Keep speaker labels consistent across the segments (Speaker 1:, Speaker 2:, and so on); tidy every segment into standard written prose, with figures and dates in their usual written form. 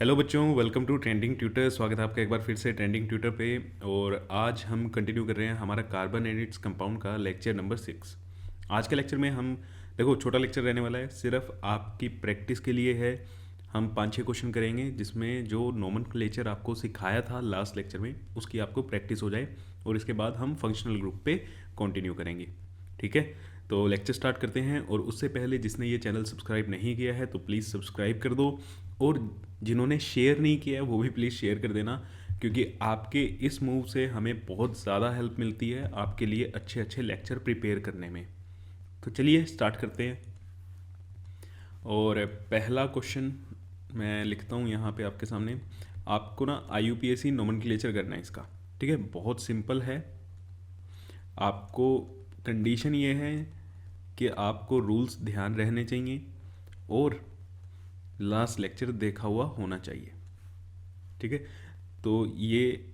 Speaker 1: Hello बच्चों, welcome to trending tutor. स्वागत है आपका एक बार फिर से ट्रेंडिंग ट्यूटर पे। और आज हम कंटिन्यू कर रहे हैं हमारा कार्बन एंड इट्स कंपाउंड का लेक्चर नंबर 6। आज के लेक्चर में हम देखो छोटा लेक्चर रहने वाला है, सिर्फ आपकी प्रैक्टिस के लिए है। हम 5-6 क्वेश्चन करेंगे जिसमें जो नोमेनक्लेचर आपको सिखाया था लास्ट लेक्चर में उसकी आपको प्रैक्टिस हो जाए, और इसके बाद हम फंक्शनल ग्रुप पे कंटिन्यू करेंगे। ठीक है, तो लेक्चर स्टार्ट करते हैं। और उससे पहले जिसने ये चैनल सब्सक्राइब नहीं किया है तो प्लीज़ सब्सक्राइब कर दो, और जिन्होंने शेयर नहीं किया है वो भी प्लीज़ शेयर कर देना, क्योंकि आपके इस मूव से हमें बहुत ज़्यादा हेल्प मिलती है आपके लिए अच्छे अच्छे लेक्चर प्रिपेयर करने में। तो चलिए स्टार्ट करते हैं। और पहला क्वेश्चन मैं लिखता हूँ यहाँ पे आपके सामने। आपको ना IUPAC नोमेनक्लेचर करना है इसका। ठीक है, बहुत सिंपल है। आपको कंडीशन ये है कि आपको रूल्स ध्यान रहने चाहिए और लास्ट लेक्चर देखा हुआ होना चाहिए। ठीक है, तो ये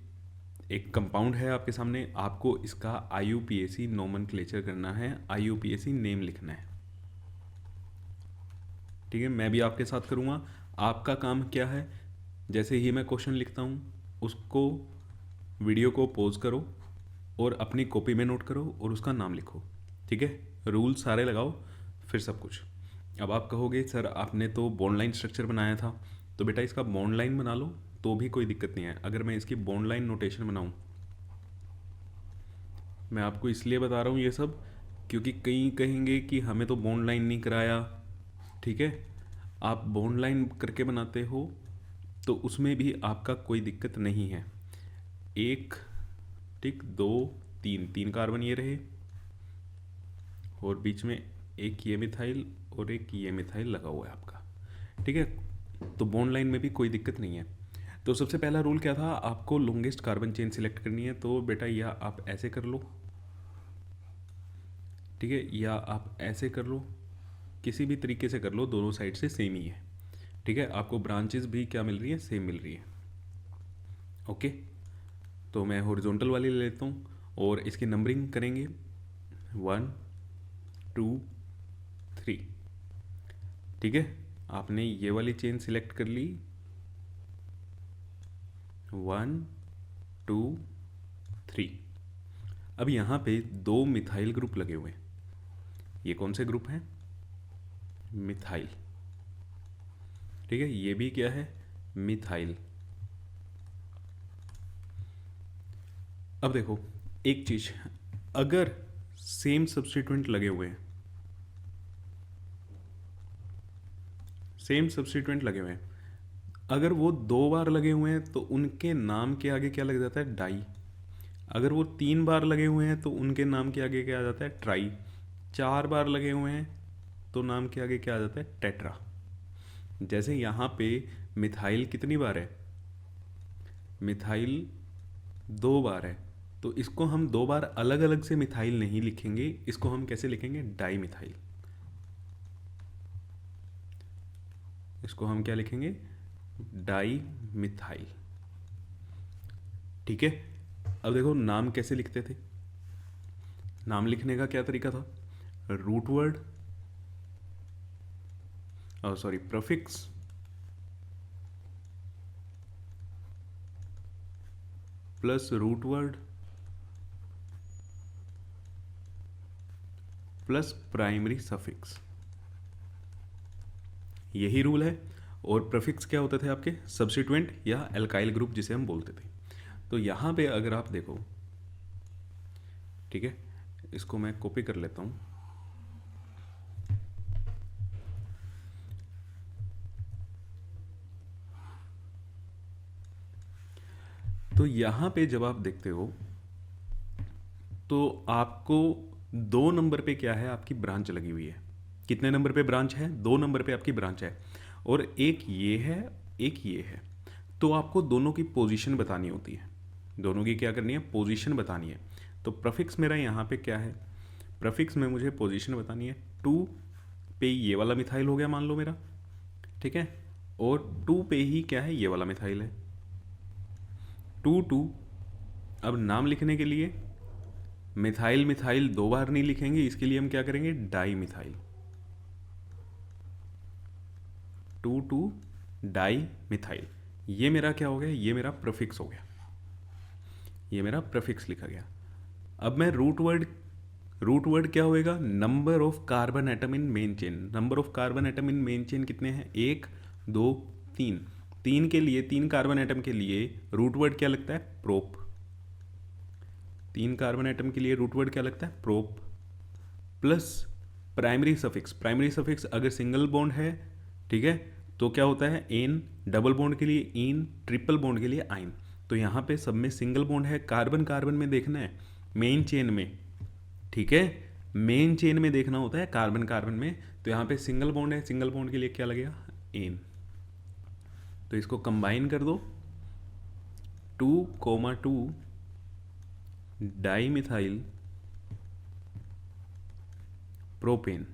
Speaker 1: एक कंपाउंड है आपके सामने, आपको इसका IUPAC नोमेनक्लेचर करना है, IUPAC नेम लिखना है। ठीक है, मैं भी आपके साथ करूँगा। आपका काम क्या है, जैसे ही मैं क्वेश्चन लिखता हूँ उसको वीडियो को पॉज करो और अपनी कॉपी में नोट करो और उसका नाम लिखो। ठीक है, रूल सारे लगाओ फिर सब कुछ। अब आप कहोगे सर आपने तो बॉन्ड लाइन स्ट्रक्चर बनाया था, तो बेटा इसका बॉन्ड लाइन बना लो तो भी कोई दिक्कत नहीं है। अगर मैं इसकी बॉन्ड लाइन नोटेशन बनाऊँ, मैं आपको इसलिए बता रहा हूँ ये सब क्योंकि कई कहेंगे कि हमें तो बॉन्ड लाइन नहीं कराया। ठीक है, आप बॉन्ड लाइन करके बनाते हो तो उसमें भी आपका कोई दिक्कत नहीं है। एक टिक, दो, तीन, तीन कार्बन ये रहे और बीच में एक ये मिथाइल और एक ये मिथाइल लगा हुआ है आपका। ठीक है, तो बॉन्ड लाइन में भी कोई दिक्कत नहीं है। तो सबसे पहला रूल क्या था, आपको लॉन्गेस्ट कार्बन चेन सिलेक्ट करनी है। तो बेटा या आप ऐसे कर लो, ठीक है, या आप ऐसे कर लो, किसी भी तरीके से कर लो, दोनों साइड से सेम ही है। ठीक है, आपको ब्रांचेस भी क्या मिल रही है, सेम मिल रही है। ओके, तो मैं हॉरिजॉन्टल वाली ले लेता हूँ और इसकी नंबरिंग करेंगे 1 2 3। ठीक है, आपने ये वाली चेन सिलेक्ट कर ली, 1 2 3। अब यहाँ पे दो मिथाइल ग्रुप लगे हुए हैं। ये कौन से ग्रुप हैं, मिथाइल। ठीक है, ये भी क्या है, मिथाइल। अब देखो एक चीज, अगर सेम सब्स्टिट्यूएंट लगे हुए हैं, सेम सब्स्टिट्यूएंट लगे हुए हैं, अगर वो 2 बार लगे हुए हैं तो उनके नाम के आगे क्या लग जाता है, डाई। अगर वो 3 बार लगे हुए हैं तो उनके नाम के आगे क्या आ जाता है, ट्राई। 4 बार लगे हुए हैं तो नाम के आगे क्या आ जाता है, टेट्रा। जैसे यहाँ पे मिथाइल कितनी बार है, मिथाइल 2 बार है, तो इसको हम 2 बार अलग अलग से मिथाइल नहीं लिखेंगे, इसको हम कैसे लिखेंगे, डाई मिथाइल। इसको हम क्या लिखेंगे, डाई मिथाइल। ठीक है, अब देखो नाम कैसे लिखते थे, नाम लिखने का क्या तरीका था, root word, sorry prefix plus root word plus primary suffix, यही रूल है। और प्रीफिक्स क्या होते थे आपके, सब्स्टिट्यूएंट या एल्काइल ग्रुप जिसे हम बोलते थे। तो यहाँ पे अगर आप देखो, ठीक है, इसको मैं कॉपी कर लेता हूँ। तो यहाँ पे जब आप देखते हो तो आपको 2 नंबर पे क्या है, आपकी ब्रांच लगी हुई है। कितने नंबर पे ब्रांच है, 2 नंबर पे आपकी ब्रांच है, और एक ये है एक ये है। तो आपको दोनों की पोजीशन बतानी होती है, दोनों की क्या करनी है, पोजीशन बतानी है। तो प्रीफिक्स मेरा यहाँ पे क्या है, प्रीफिक्स में मुझे पोजीशन बतानी है। 2 पे ये वाला मिथाइल हो गया मान लो मेरा, ठीक है, और 2 पे ही क्या है, ये वाला मिथाइल है। 2 2। अब नाम लिखने के लिए मिथाइल मिथाइल 2 बार नहीं लिखेंगे, इसके लिए हम क्या करेंगे, डाई मिथाइल। 2 2 di methyl. ये मेरा क्या हो गया, ये मेरा प्रीफिक्स हो गया, ये मेरा प्रीफिक्स लिखा गया। अब मैं रूट वर्ड क्या होएगा, number of carbon atom in main chain. Number of carbon atom in main chain कितने हैं, 1 2 3। तीन के लिए, 3 कार्बन एटम के लिए रूट वर्ड क्या लगता है, प्रोप। 3 कार्बन एटम के लिए रूट वर्ड क्या लगता है, prop, plus primary suffix. Primary suffix अगर सिंगल बॉन्ड है, ठीक है, तो क्या होता है, एन। डबल बॉन्ड के लिए इन, ट्रिपल बॉन्ड के लिए आइन। तो यहाँ पे सब में सिंगल बॉन्ड है, कार्बन कार्बन में देखना है, मेन चेन में, ठीक है, मेन चेन में देखना होता है कार्बन कार्बन में। तो यहाँ पे सिंगल बॉन्ड है, सिंगल बॉन्ड के लिए क्या लगेगा, एन। तो इसको कंबाइन कर दो, 2,2 di methyl propane,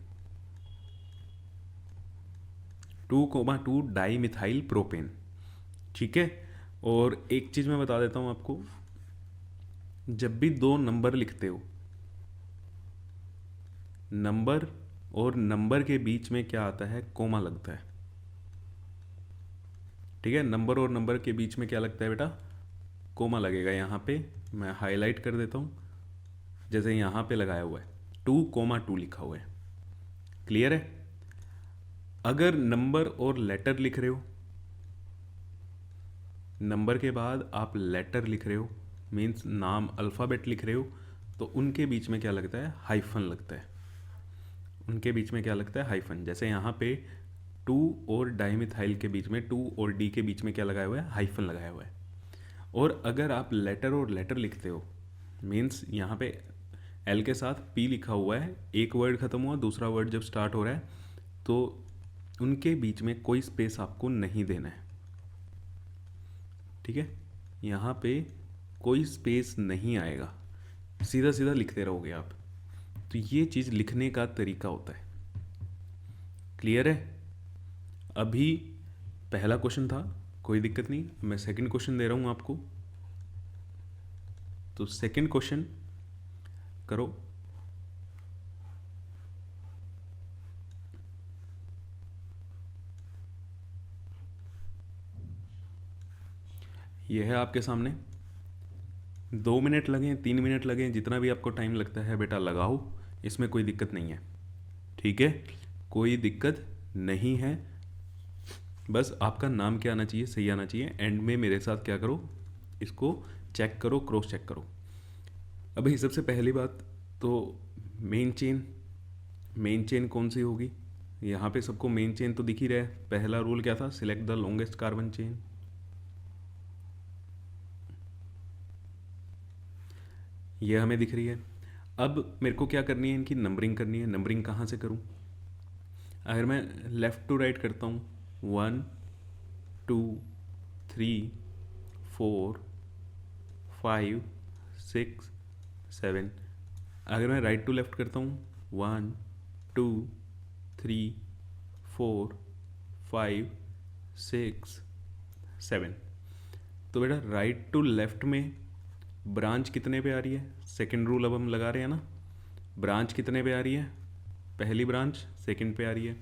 Speaker 1: 2,2 di methyl propane, ठीक है। और एक चीज़ मैं बता देता हूँ आपको, जब भी दो नंबर लिखते हो, नंबर और नंबर के बीच में क्या आता है, कोमा लगता है, ठीक है। नंबर और नंबर के बीच में क्या लगता है बेटा, कोमा लगेगा। यहाँ पे मैं हाईलाइट कर देता हूँ, जैसे यहाँ पे लगाया हुआ है 2,2 लिखा हुआ है, क्लियर है। अगर नंबर और लेटर लिख रहे हो, नंबर के बाद आप लेटर लिख रहे हो, मीन्स नाम अल्फ़ाबेट लिख रहे हो, तो उनके बीच में क्या लगता है, हाइफन लगता है। उनके बीच में क्या लगता है, हाइफन। जैसे यहाँ पे 2 और डाइमिथाइल के बीच में, 2 और डी के बीच में क्या लगाया हुआ है, हाइफन लगाया हुआ है। और अगर आप लेटर और लेटर लिखते हो, मीन्स यहाँ पे एल के साथ पी लिखा हुआ है, एक वर्ड ख़त्म हुआ, दूसरा वर्ड जब स्टार्ट हो रहा है, तो उनके बीच में कोई स्पेस आपको नहीं देना है, ठीक है। यहाँ पे कोई स्पेस नहीं आएगा, सीधा सीधा लिखते रहोगे आप। तो ये चीज़ लिखने का तरीका होता है, क्लियर है। अभी पहला क्वेश्चन था, कोई दिक्कत नहीं, मैं सेकंड क्वेश्चन दे रहा हूँ आपको। तो सेकंड क्वेश्चन करो। यह है आपके सामने, 2 मिनट लगें, 3 मिनट लगें, जितना भी आपको टाइम लगता है बेटा लगाओ, इसमें कोई दिक्कत नहीं है, ठीक है, कोई दिक्कत नहीं है। बस आपका नाम क्या आना चाहिए, सही आना चाहिए। एंड में मेरे साथ क्या करो, इसको चेक करो, क्रॉस चेक करो। अभी सबसे पहली बात तो मेन चेन कौन सी होगी, यहाँ पे सबको मेन चेन तो दिख ही रहा है। पहला रूल क्या था, select the longest carbon chain. ये हमें दिख रही है। अब मेरे को क्या करनी है, इनकी नंबरिंग करनी है। नंबरिंग कहाँ से करूँ, अगर मैं लेफ़्ट टू राइट करता हूँ, 1 2 3 4 5 6 7। अगर मैं राइट टू लेफ़्ट करता हूँ, 1 2 3 4 5 6 7। तो बेटा राइट टू लेफ़्ट में ब्रांच कितने पे आ रही है, सेकंड रूल अब हम लगा रहे हैं ना, ब्रांच कितने पे आ रही है, पहली ब्रांच सेकंड पे आ रही है।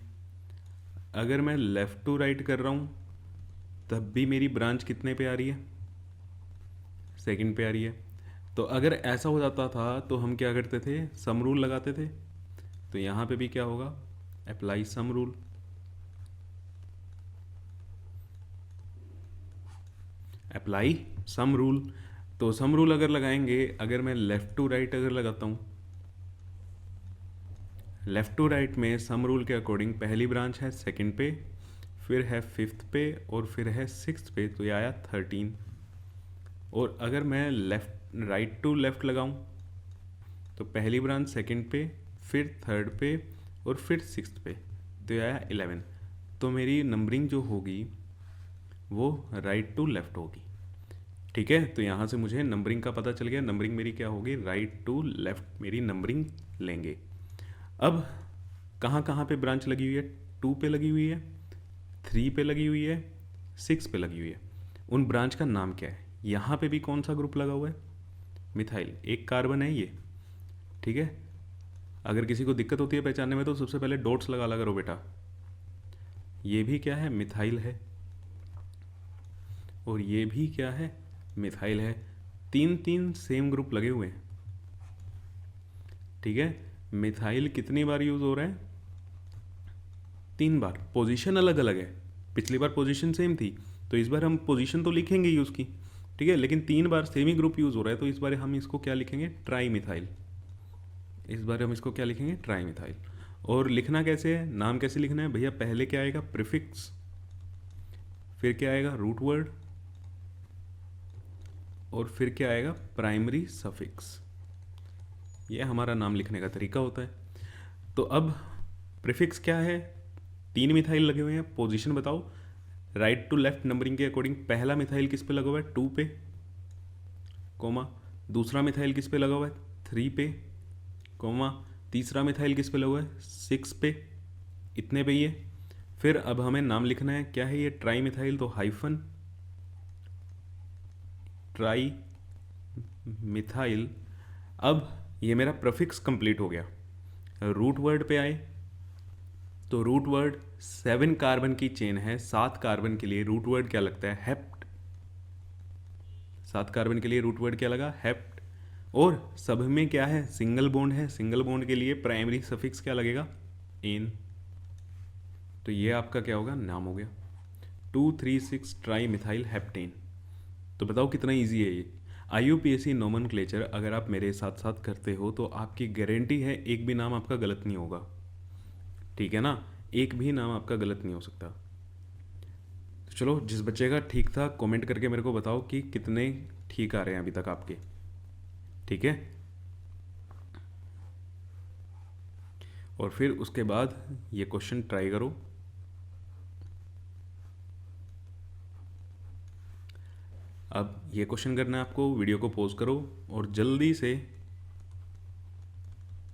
Speaker 1: अगर मैं लेफ़्ट टू राइट कर रहा हूँ, तब भी मेरी ब्रांच कितने पे आ रही है, सेकंड पे आ रही है। तो अगर ऐसा हो जाता था तो हम क्या करते थे, सम रूल लगाते थे। तो यहाँ पे भी क्या होगा, apply sum rule. Apply sum rule. तो सम रूल अगर लगाएंगे, अगर मैं लेफ़्ट टू राइट अगर लगाता हूँ, लेफ़्ट टू राइट में सम रूल के अकॉर्डिंग पहली ब्रांच है सेकंड पे, फिर है फिफ्थ पे, और फिर है सिक्स्थ पे, तो ये आया 13। और अगर मैं राइट टू लेफ़्ट लगाऊं, तो पहली ब्रांच सेकंड पे, फिर थर्ड पे, और फिर सिक्स्थ पे, तो ये आया 11। तो मेरी नंबरिंग जो होगी वो राइट टू लेफ़्ट होगी, ठीक है। तो यहाँ से मुझे नंबरिंग का पता चल गया, नंबरिंग मेरी क्या होगी, राइट टू लेफ़्ट मेरी नंबरिंग लेंगे। अब कहाँ कहाँ पे ब्रांच लगी हुई है, 2 पे लगी हुई है, 3 पे लगी हुई है, 6 पे लगी हुई है। उन ब्रांच का नाम क्या है, यहाँ पे भी कौन सा ग्रुप लगा हुआ है, मिथाइल, एक कार्बन है ये, ठीक है। अगर किसी को दिक्कत होती है पहचानने में, तो सबसे पहले डॉट्स लगा करो बेटा। ये भी क्या है, मिथाइल है, और ये भी क्या है, मिथाइल है। तीन तीन सेम ग्रुप लगे हुए हैं, ठीक है। मिथाइल कितनी बार यूज़ हो रहा है, 3 बार। पोजीशन अलग अलग है, पिछली बार पोजीशन सेम थी, तो इस बार हम पोजीशन तो लिखेंगे ही उसकी, ठीक है, लेकिन 3 बार सेम ही ग्रुप यूज़ हो रहा है, तो इस बार हम इसको क्या लिखेंगे, ट्राई मिथाइल। इस बार हम इसको क्या लिखेंगे, ट्राई मिथाइल। और लिखना कैसे है, नाम कैसे लिखना है भैया, पहले क्या आएगा, प्रीफिक्स, फिर क्या आएगा, रूट वर्ड, और फिर क्या आएगा, प्राइमरी सफिक्स। ये हमारा नाम लिखने का तरीका होता है। तो अब प्रीफिक्स क्या है, 3 मिथाइल लगे हुए हैं, पोजीशन बताओ। राइट टू लेफ्ट नंबरिंग के अकॉर्डिंग पहला मिथाइल किस पे लगा हुआ है, 2 पे, कोमा। दूसरा मिथाइल किस पे लगा हुआ है, 3 पे, कोमा। तीसरा मिथाइल किस पे लगा हुआ है, 6 पे। इतने पे ही है। फिर अब हमें नाम लिखना है, क्या है ये, ट्राई मिथाइल, तो हाइफन ट्राई मिथाइल। अब ये मेरा प्रीफिक्स कंप्लीट हो गया। रूट वर्ड पे आए, तो रूट वर्ड 7 कार्बन की चेन है, 7 कार्बन के लिए रूट वर्ड क्या लगता है, हेप्ट। 7 कार्बन के लिए रूट वर्ड क्या लगा, हेप्ट। और सब में क्या है, सिंगल बॉन्ड है, सिंगल बॉन्ड के लिए प्राइमरी सफिक्स क्या लगेगा, एन। तो ये आपका क्या होगा, नाम हो गया 2,3,6 ट्राई मिथाइल हेप्टेन। तो बताओ कितना इजी है ये। IUPAC नोमेनक्लेचर अगर आप मेरे साथ साथ करते हो तो आपकी गारंटी है एक भी नाम आपका गलत नहीं होगा, ठीक है ना, एक भी नाम आपका गलत नहीं हो सकता। तो चलो, जिस बच्चे का ठीक था कमेंट करके मेरे को बताओ कि कितने ठीक आ रहे हैं अभी तक आपके, ठीक है। और फिर उसके बाद ये क्वेश्चन ट्राई करो। अब ये क्वेश्चन करना है आपको, वीडियो को पॉज करो और जल्दी से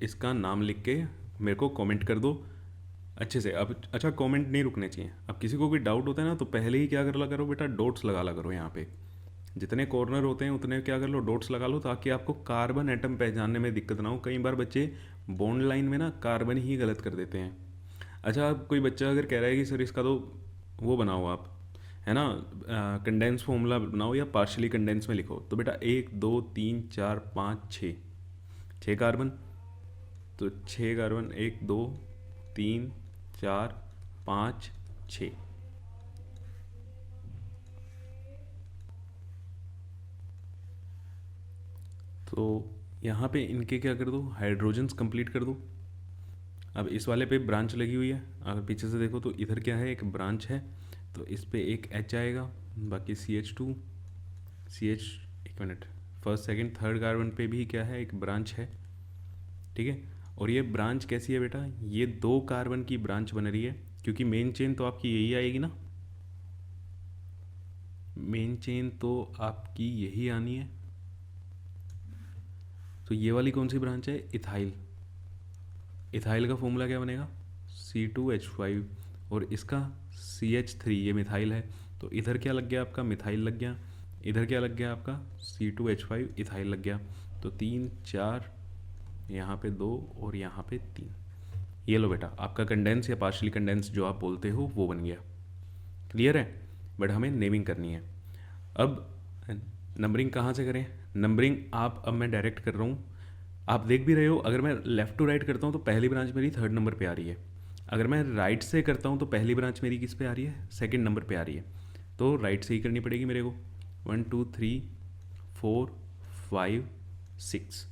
Speaker 1: इसका नाम लिख के मेरे को कमेंट कर दो अच्छे से। अब अच्छा, कमेंट नहीं रुकने चाहिए। अब किसी को कोई डाउट होता है ना, तो पहले ही क्या कर ला करो बेटा, डॉट्स लगा ला करो। यहाँ पे जितने कॉर्नर होते हैं उतने क्या कर लो, डॉट्स लगा लो, ताकि आपको कार्बन एटम पहचानने में दिक्कत ना हो। कई बार बच्चे बॉन्ड लाइन में ना कार्बन ही गलत कर देते हैं। अच्छा, अब कोई बच्चा अगर कह रहा है कि सर इसका तो वो बनाओ आप, है ना, कंडेंस फॉर्मूला बनाओ या पार्शली कंडेंस में लिखो, तो बेटा 1 2 3 4 5 6, 6 कार्बन। तो 6 कार्बन, 1 2 3 4 5 6। तो यहाँ पे इनके क्या कर दो, हाइड्रोजन्स कंप्लीट कर दो। अब इस वाले पे ब्रांच लगी हुई है, अगर पीछे से देखो तो इधर क्या है, एक ब्रांच है, तो इस पे एक H आएगा, बाकी CH2 CH, एक minute, first second third carbon पे भी क्या है, एक ब्रांच है, ठीक है। और ये ब्रांच कैसी है बेटा, ये 2 कार्बन की ब्रांच बन रही है, क्योंकि मेन चेन तो आपकी यही आएगी ना, मेन चेन तो आपकी यही आनी है। तो ये वाली कौन सी ब्रांच है, इथाइल। इथाइल का फॉर्मूला क्या बनेगा, C2H5, और इसका CH3, ये मिथाइल है, तो इधर क्या लग गया आपका, मिथाइल लग गया। इधर क्या लग गया आपका, C2H5 इथाइल लग गया। तो 3 4, यहाँ पे 2 और यहाँ पे 3। ये लो बेटा, आपका कंडेंस या पार्शली कंडेंस जो आप बोलते हो वो बन गया। क्लियर है, बट हमें नेमिंग करनी है। अब नंबरिंग कहाँ से करें, नंबरिंग अब मैं डायरेक्ट कर रहा हूँ। आप देख भी रहे हो, अगर मैं लेफ़्ट टू राइट करता हूँ तो पहली ब्रांच मेरी 3rd नंबर पे आ रही है। अगर मैं राइट से करता हूँ तो पहली ब्रांच मेरी किस पे आ रही है, 2nd नंबर पे आ रही है। तो राइट से ही करनी पड़ेगी मेरे को। 1 2 3 4 5 6,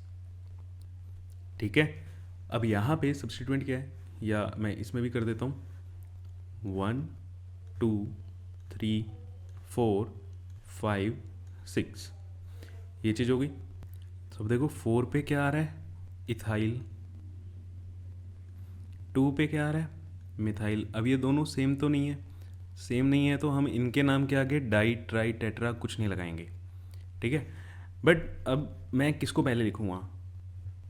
Speaker 1: ठीक है। अब यहाँ पे सब्स्टिट्यूएंट क्या है, या मैं इसमें भी कर देता हूँ, 1 2 3 4 5 6, ये चीज़ हो गई। तो अब देखो 4 पे क्या आ रहा है, इथाइल। 2 पे क्या आ रहा है, मिथाइल। अब ये दोनों सेम तो नहीं है, सेम नहीं है तो हम इनके नाम के आगे डाई ट्राई टेट्रा कुछ नहीं लगाएंगे, ठीक है। बट अब मैं किसको पहले लिखूँगा,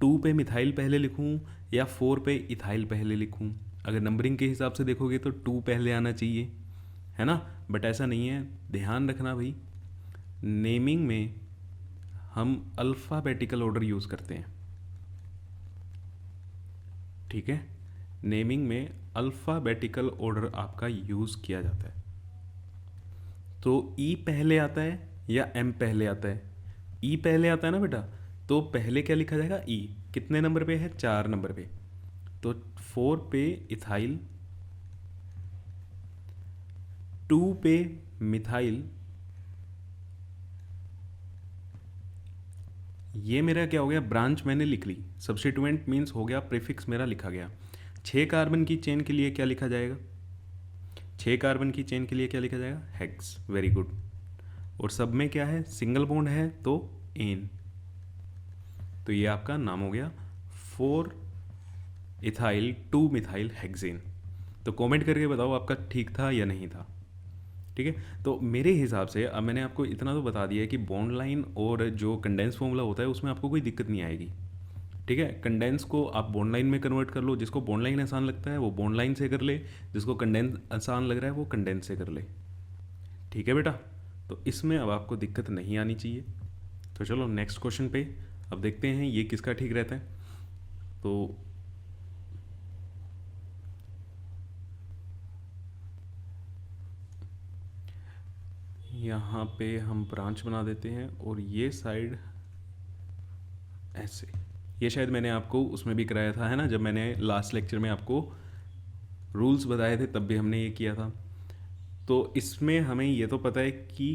Speaker 1: 2 पे मिथाइल पहले लिखूँ या 4 पे इथाइल पहले लिखूँ। अगर नंबरिंग के हिसाब से देखोगे तो 2 पहले आना चाहिए, है ना, बट ऐसा नहीं है। ध्यान रखना भाई, नेमिंग में हम अल्फ़ाबेटिकल ऑर्डर यूज़ करते हैं, ठीक है। नेमिंग में अल्फ़ाबेटिकल ऑर्डर आपका यूज़ किया जाता है। तो ई पहले आता है या एम पहले आता है? ई पहले आता है ना बेटा, तो पहले क्या लिखा जाएगा? ई। कितने नंबर पे है? 4 नंबर पे। तो 4 पे इथाइल, 2 पे मिथाइल, ये मेरा क्या हो गया? ब्रांच मैंने लिख ली। सब्स्टिट्यूएंट मीन्स हो गया, प्रीफिक्स मेरा लिखा गया। 6 कार्बन की चेन के लिए क्या लिखा जाएगा? 6 कार्बन की चेन के लिए क्या लिखा जाएगा? हेक्स। Very good. और सब में क्या है? सिंगल बॉन्ड है तो एन। तो ये आपका नाम हो गया 4 इथाइल 2 मिथाइल हेक्सेन। तो कमेंट करके बताओ आपका ठीक था या नहीं था। ठीक है, तो मेरे हिसाब से अब मैंने आपको इतना तो बता दिया है कि बॉन्ड लाइन और जो कंडेंस फॉर्मूला होता है उसमें आपको कोई दिक्कत नहीं आएगी। ठीक है, कंडेंस को आप बॉन्ड लाइन में कन्वर्ट कर लो। जिसको बॉन्ड लाइन आसान लगता है वो बॉन्ड लाइन से कर ले, जिसको कंडेंस आसान लग रहा है वो कंडेंस से कर ले। ठीक है बेटा, तो इसमें अब आपको दिक्कत नहीं आनी चाहिए। तो चलो नेक्स्ट क्वेश्चन पे अब देखते हैं ये किसका ठीक रहता है। तो यहाँ पे हम ब्रांच बना देते हैं और ये साइड ऐसे। ये शायद मैंने आपको उसमें भी कराया था, है ना, जब मैंने लास्ट लेक्चर में आपको रूल्स बताए थे तब भी हमने ये किया था। तो इसमें हमें ये तो पता है कि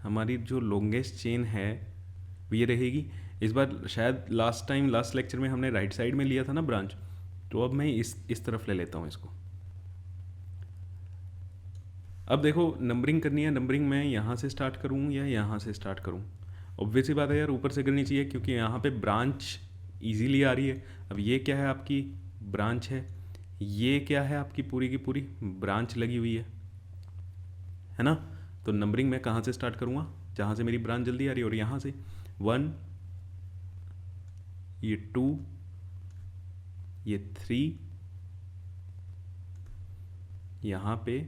Speaker 1: हमारी जो लॉन्गेस्ट चेन है वो ये रहेगी। इस बार शायद लास्ट टाइम लास्ट लेक्चर में हमने राइट साइड में लिया था ना ब्रांच, तो अब मैं इस तरफ ले लेता हूँ इसको। अब देखो नंबरिंग करनी है, नंबरिंग मैं यहाँ से स्टार्ट करूँ या यहाँ से स्टार्ट करूँ? ऑब्वियस ही बात है यार, ऊपर से करनी चाहिए क्योंकि यहाँ पे ब्रांच इजीली आ रही है। अब ये क्या है? आपकी ब्रांच है। ये क्या है? आपकी पूरी की पूरी ब्रांच लगी हुई है ना। तो नंबरिंग मैं कहाँ से स्टार्ट करूँगा? जहाँ से मेरी ब्रांच जल्दी आ रही है। और यहाँ से 1, ये 2, ये 3, यहाँ पे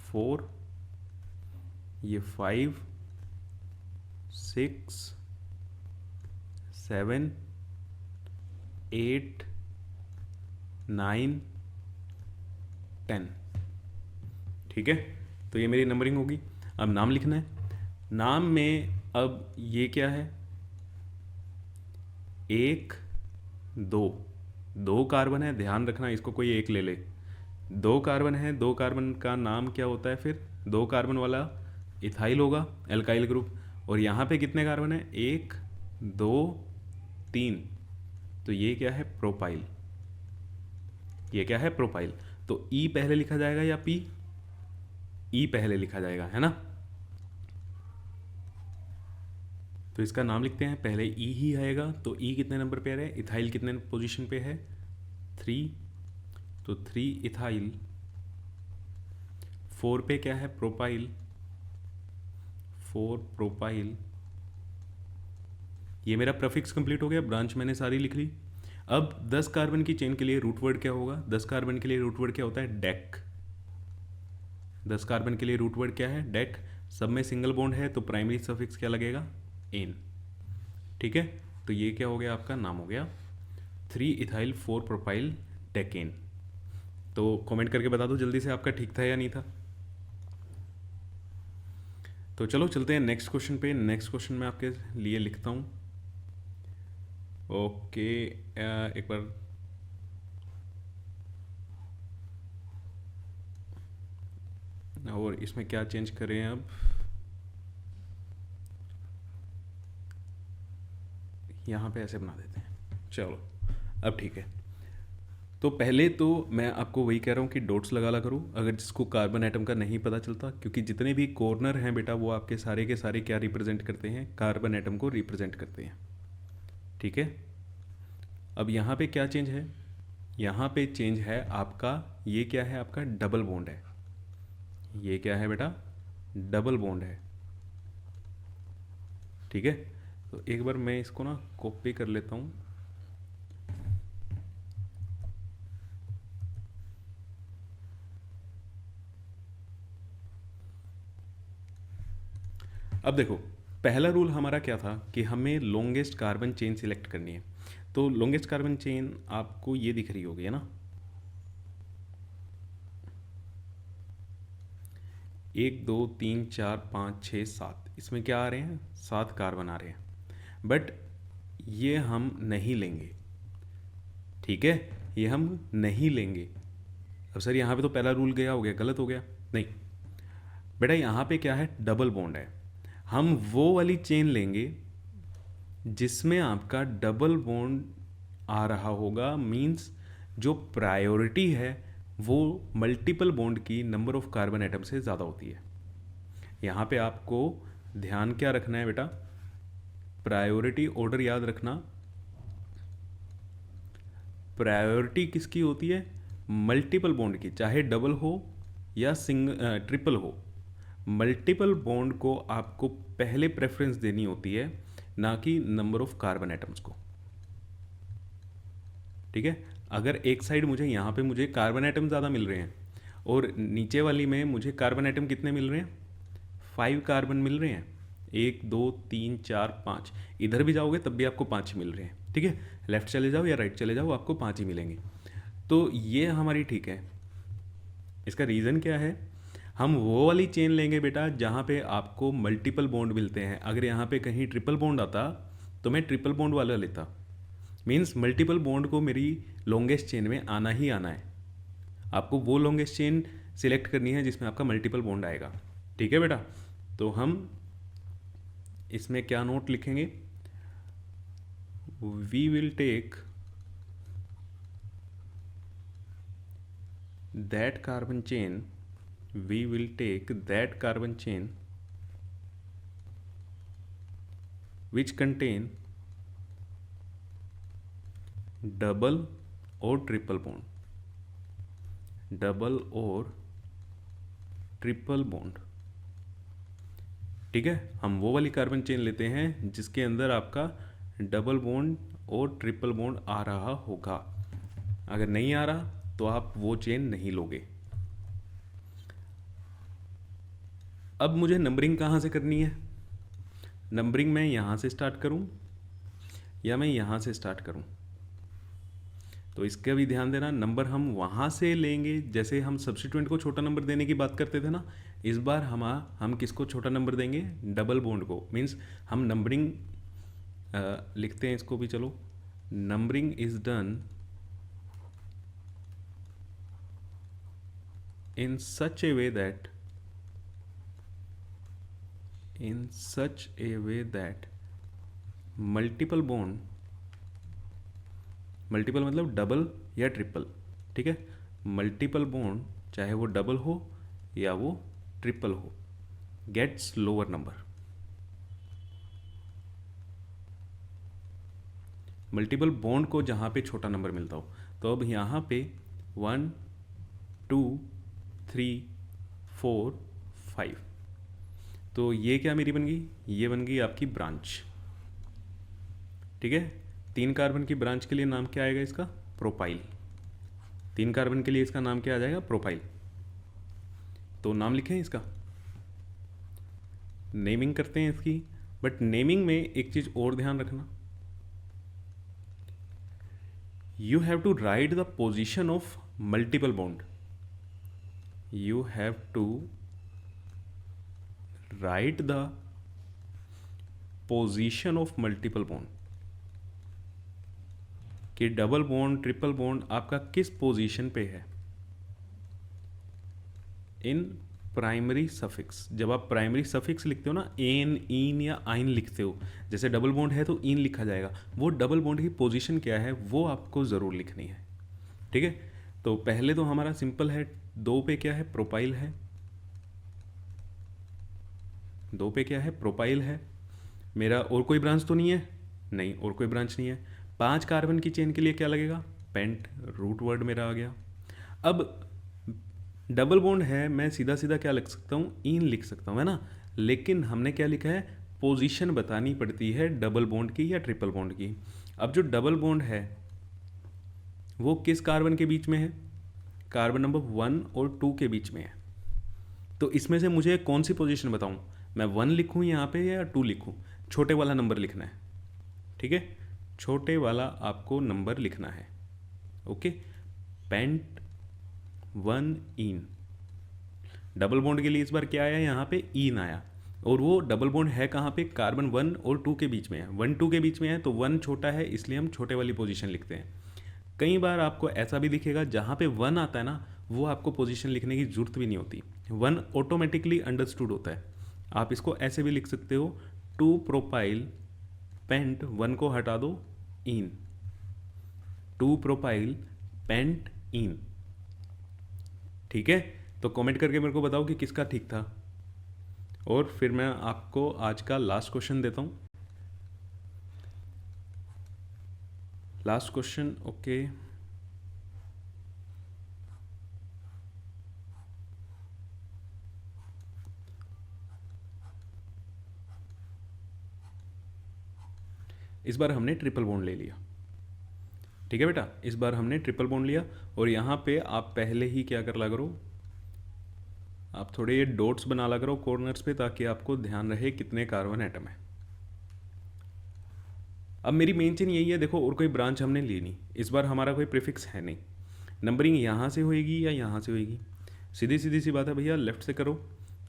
Speaker 1: 4, ये 5, 6, 7, 8, 9, 10। ठीक है, तो ये मेरी नंबरिंग होगी। अब नाम लिखना है। नाम में अब ये क्या है? 1, 2 कार्बन है, ध्यान रखना इसको कोई एक ले ले। 2 कार्बन है, 2 कार्बन का नाम क्या होता है फिर? 2 कार्बन वाला इथाइल होगा, एल्काइल ग्रुप। और यहाँ पे कितने कार्बन है? 1, 2, 3। तो ये क्या है? प्रोपाइल। ये क्या है? प्रोपाइल। तो ई पहले लिखा जाएगा या पी? ई पहले लिखा जाएगा, है ना। तो इसका नाम लिखते हैं, पहले ई ही आएगा। तो ई कितने नंबर पे है? इथाइल कितने पोजीशन पे है? 3। तो 3 इथाइल। 4 पे क्या है? प्रोपाइल। 4 प्रोपाइल। ये मेरा प्रीफिक्स कंप्लीट हो गया, ब्रांच मैंने सारी लिख ली। अब 10 कार्बन की चेन के लिए रूट वर्ड क्या होगा? 10 कार्बन के लिए रूट वर्ड क्या होता है? डेक। 10 कार्बन के लिए रूट वर्ड क्या है? डेक। सब में सिंगल बॉन्ड है तो प्राइमरी सफिक्स क्या लगेगा? एन। ठीक है, तो ये क्या हो गया? आपका नाम हो गया 3 इथाइल 4 प्रोपाइल डेकेन। तो कमेंट करके बता दो जल्दी से आपका ठीक था या नहीं था। तो चलो चलते हैं नेक्स्ट क्वेश्चन पे। नेक्स्ट क्वेश्चन मैं आपके लिए लिखता हूँ। ओके, एक बार और इसमें क्या चेंज करें अब? यहाँ पे ऐसे बना देते हैं। चलो अब ठीक है। तो पहले तो मैं आपको वही कह रहा हूँ कि डॉट्स लगा ला करो अगर जिसको कार्बन एटम का नहीं पता चलता, क्योंकि जितने भी कॉर्नर हैं बेटा वो आपके सारे के सारे क्या रिप्रेजेंट करते हैं? कार्बन एटम को रिप्रेजेंट करते हैं। ठीक है, अब यहाँ पे क्या चेंज है? यहाँ पे चेंज है आपका, ये क्या है? आपका डबल बॉन्ड है। ये क्या है बेटा? डबल बॉन्ड है। ठीक है, तो एक बार मैं इसको ना कॉपी कर लेता हूँ। अब देखो पहला रूल हमारा क्या था कि हमें लॉन्गेस्ट कार्बन चेन सिलेक्ट करनी है। तो लॉन्गेस्ट कार्बन चेन आपको ये दिख रही होगी, है ना। 1 2 3 4 5 6 7, इसमें क्या आ रहे हैं? 7 कार्बन आ रहे हैं। बट ये हम नहीं लेंगे, ठीक है, ये हम नहीं लेंगे। अब सर यहाँ पे तो पहला रूल गया हो गया, गलत हो गया। नहीं बेटा, यहाँ पे क्या है? डबल बॉन्ड है। हम वो वाली चेन लेंगे जिसमें आपका डबल बॉन्ड आ रहा होगा, मीन्स जो प्रायोरिटी है वो मल्टीपल बॉन्ड की नंबर ऑफ कार्बन एटम से ज़्यादा होती है। यहाँ पे आपको ध्यान क्या रखना है बेटा? प्रायोरिटी ऑर्डर याद रखना। प्रायोरिटी किसकी होती है? मल्टीपल बॉन्ड की, चाहे डबल हो या ट्रिपल हो। मल्टीपल बॉन्ड को आपको पहले प्रेफरेंस देनी होती है, ना कि नंबर ऑफ कार्बन एटम्स को, ठीक है। अगर एक साइड यहाँ पे मुझे कार्बन एटम ज़्यादा मिल रहे हैं और नीचे वाली में मुझे कार्बन एटम कितने मिल रहे हैं? 5 कार्बन मिल रहे हैं, 1 2 3 4 5। इधर भी जाओगे तब भी आपको 5 ही मिल रहे हैं, ठीक है। लेफ्ट चले जाओ या राइट चले जाओ, आपको 5 ही मिलेंगे। तो ये हमारी ठीक है। इसका रीज़न क्या है? हम वो वाली चेन लेंगे बेटा जहाँ पे आपको मल्टीपल बॉन्ड मिलते हैं। अगर यहाँ पे कहीं ट्रिपल बॉन्ड आता तो मैं ट्रिपल बॉन्ड वाला लेता। मीन्स मल्टीपल बॉन्ड को मेरी लॉन्गेस्ट चेन में आना ही आना है। आपको वो लॉन्गेस्ट चेन सिलेक्ट करनी है जिसमें आपका मल्टीपल बॉन्ड आएगा, ठीक है बेटा। तो हम इसमें क्या नोट लिखेंगे? We will take that carbon chain, we will take that carbon chain which contain double or triple bond, double और ट्रिपल बॉन्ड, ठीक है। हम वो वाली कार्बन चेन लेते हैं जिसके अंदर आपका डबल बॉन्ड और ट्रिपल बॉन्ड आ रहा होगा। अगर नहीं आ रहा तो आप वो चेन नहीं लोगे। अब मुझे नंबरिंग कहाँ से करनी है? नंबरिंग मैं यहाँ से स्टार्ट करूँ या मैं यहाँ से स्टार्ट करूँ? तो इसका भी ध्यान देना, नंबर हम वहाँ से लेंगे जैसे हम सब्स्टिट्यूएंट को छोटा नंबर देने की बात करते थे ना। इस बार हम किसको छोटा नंबर देंगे? डबल बॉन्ड को। मीन्स हम नंबरिंग लिखते हैं इसको भी, चलो। Numbering is done in such A way that multiple bond, multiple मतलब डबल या ट्रिपल, ठीक है। मल्टीपल बॉन्ड चाहे वो डबल हो या वो ट्रिपल हो, gets lower number. Multiple bond को जहाँ पे छोटा नंबर मिलता हो। तो अब यहाँ पे 1 2 3 4 5, तो ये क्या मेरी बन गई? ये बन गई आपकी ब्रांच, ठीक है। 3 कार्बन की ब्रांच के लिए नाम क्या आएगा इसका? प्रोपाइल। 3 कार्बन के लिए इसका नाम क्या आ जाएगा? प्रोपाइल। तो नाम लिखें इसका, नेमिंग करते हैं इसकी। बट नेमिंग में एक चीज और ध्यान रखना, you have to write the position of multiple bond. You have to write the position of multiple bond, कि डबल बॉन्ड ट्रिपल बॉन्ड आपका किस पोजीशन पे है इन प्राइमरी सफिक्स। जब आप प्राइमरी सफिक्स लिखते हो ना, एन इन या आइन लिखते हो, जैसे डबल बॉन्ड है तो इन लिखा जाएगा, वो डबल बॉन्ड की पोजीशन क्या है वो आपको ज़रूर लिखनी है, ठीक है। तो पहले तो हमारा सिंपल है, 2 पे क्या है? प्रोपाइल है। 2 पे क्या है? प्रोपाइल है मेरा। और कोई ब्रांच तो नहीं है? नहीं, और कोई ब्रांच नहीं है। 5 कार्बन की चेन के लिए क्या लगेगा? पेंट, रूट वर्ड मेरा आ गया। अब डबल बॉन्ड है, मैं सीधा सीधा क्या लिख सकता हूँ? इन लिख सकता हूँ, है ना। लेकिन हमने क्या लिखा है? पोजीशन बतानी पड़ती है डबल बॉन्ड की या ट्रिपल बॉन्ड की। अब जो डबल बॉन्ड है वो किस कार्बन के बीच में है? कार्बन नंबर 1 और 2 के बीच में है। तो इसमें से मुझे कौन सी पोजीशन बताऊँ? मैं 1 लिखूँ यहाँ पे या 2 लिखूँ? छोटे वाला नंबर लिखना है, ठीक है। छोटे वाला आपको नंबर लिखना है, ओके। पेंट 1 इन। डबल बॉन्ड के लिए इस बार क्या आया, यहाँ पे इन आया, और वो डबल बॉन्ड है कहाँ पे, कार्बन 1 और 2 के बीच में है। 1 2 के बीच में है तो 1 छोटा है, इसलिए हम छोटे वाली पोजीशन लिखते हैं। कई बार आपको ऐसा भी दिखेगा जहाँ पे 1 आता है ना, वो आपको पोजीशन लिखने की ज़रूरत भी नहीं होती, 1 ऑटोमेटिकली अंडरस्टूड होता है। आप इसको ऐसे भी लिख सकते हो, 2 प्रोपाइल पेंट, 1 को हटा दो, इन, 2 प्रोपाइल पेंट इन। ठीक है, तो कमेंट करके मेरे को बताओ कि किसका ठीक था। और फिर मैं आपको आज का लास्ट क्वेश्चन देता हूँ। Last question, okay. इस बार हमने ट्रिपल बॉन्ड ले लिया। ठीक है बेटा, इस बार हमने ट्रिपल बॉन्ड लिया, और यहाँ पे आप पहले ही क्या कर ला करो, आप थोड़े ये डॉट्स बना ला करो कॉर्नर्स पे, ताकि आपको ध्यान रहे कितने कार्बन एटम है। अब मेरी मेन चीज़ यही है, देखो और कोई ब्रांच हमने ली नहीं, इस बार हमारा कोई प्रीफिक्स है नहीं। नंबरिंग यहाँ से होएगी या यहाँ से होएगी, सीधी सीधी सी बात है भैया, लेफ्ट से करो,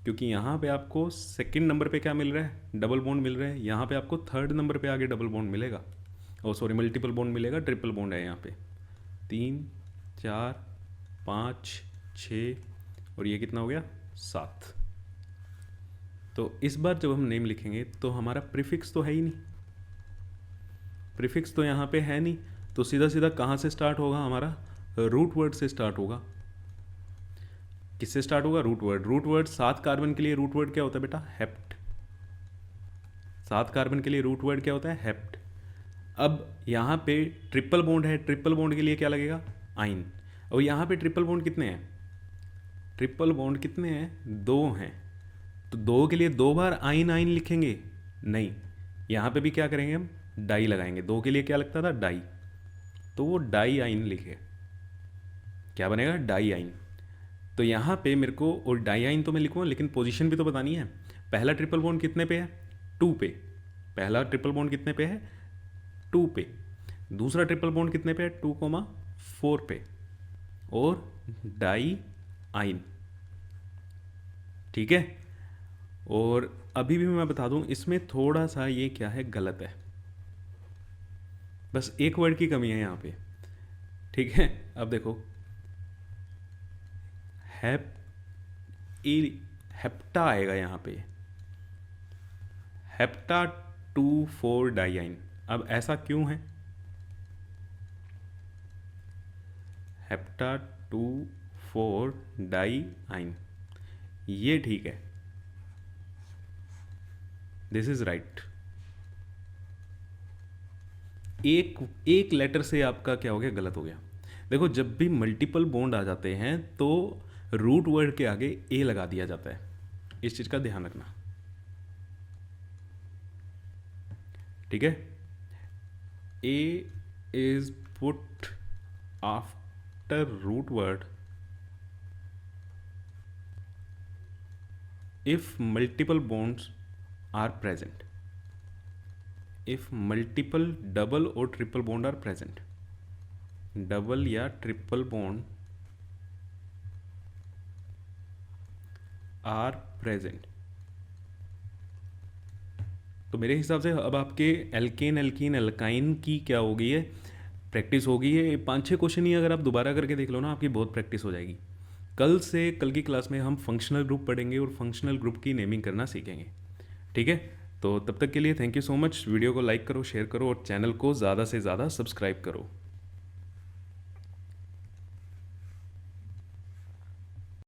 Speaker 1: क्योंकि यहाँ पे आपको सेकंड नंबर पे क्या मिल रहा है, डबल बॉन्ड मिल रहा है। यहाँ पे आपको थर्ड नंबर पे आगे डबल बॉन्ड मिलेगा, और सॉरी मल्टीपल बॉन्ड मिलेगा, ट्रिपल बॉन्ड है यहाँ पे। 3 4 5 6 और ये कितना हो गया, 7। तो इस बार जब हम नेम लिखेंगे तो हमारा प्रीफिक्स तो है ही नहीं, प्रीफिक्स तो यहाँ पे है नहीं, तो सीधा सीधा कहाँ से स्टार्ट होगा हमारा, रूट वर्ड से स्टार्ट होगा। किससे स्टार्ट होगा, root word. Root word 7 carbon के लिए रूट वर्ड क्या होता है बेटा, हेप्ट। 7 कार्बन के लिए रूट वर्ड क्या होता है, हेप्ट। अब यहाँ पे ट्रिपल बॉन्ड है, ट्रिपल बॉन्ड के लिए क्या लगेगा, आइन। और यहाँ पे ट्रिपल बॉन्ड कितने हैं, ट्रिपल बॉन्ड कितने हैं, 2 हैं, तो 2 के लिए 2 बार आइन आइन लिखेंगे नहीं, यहाँ पे भी क्या करेंगे हम, डाई लगाएंगे। 2 के लिए क्या लगता था, डाई, तो वो डाई आइन लिखे, क्या बनेगा, डाई आइन। तो यहाँ पे मेरे को, और डाई आइन तो मैं लिखूँगा, लेकिन पोजीशन भी तो बतानी है। पहला ट्रिपल बॉन्ड कितने पे है, 2 पे, पहला ट्रिपल बॉन्ड कितने पे है, 2 पे। दूसरा ट्रिपल बॉन्ड कितने पे है, 2,4 पे, और डाई आइन। ठीक है, और अभी भी मैं बता दूं, इसमें थोड़ा सा ये क्या है, गलत है, बस एक वर्ड की कमी है यहाँ पे। ठीक है, अब देखो, हेप्टा आएगा यहाँ पे, हेप्टा 2,4 डाइआइन। अब ऐसा क्यों है, हेप्टा 2,4 डाइआइन, ये ठीक है, दिस इज राइट। एक लेटर से आपका क्या हो गया, गलत हो गया। देखो जब भी मल्टीपल बॉन्ड आ जाते हैं तो रूट वर्ड के आगे ए लगा दिया जाता है, इस चीज का ध्यान रखना। ठीक है, a is put after root word if multiple bonds are present, if multiple double और triple bond are present, double या ट्रिपल बॉन्ड आर प्रेजेंट। तो मेरे हिसाब से अब आपके एल्केन एल्कीन एल्काइन की क्या हो गई है, प्रैक्टिस हो गई है। 5-6 क्वेश्चन ही अगर आप दोबारा करके देख लो ना, आपकी बहुत प्रैक्टिस हो जाएगी। कल की क्लास में हम फंक्शनल ग्रुप पढ़ेंगे और फंक्शनल ग्रुप की नेमिंग करना सीखेंगे। ठीक है, तो तब तक के लिए thank you so much. Video को लाइक करो, शेयर करो और चैनल को ज़्यादा से ज़्यादा सब्सक्राइब करो।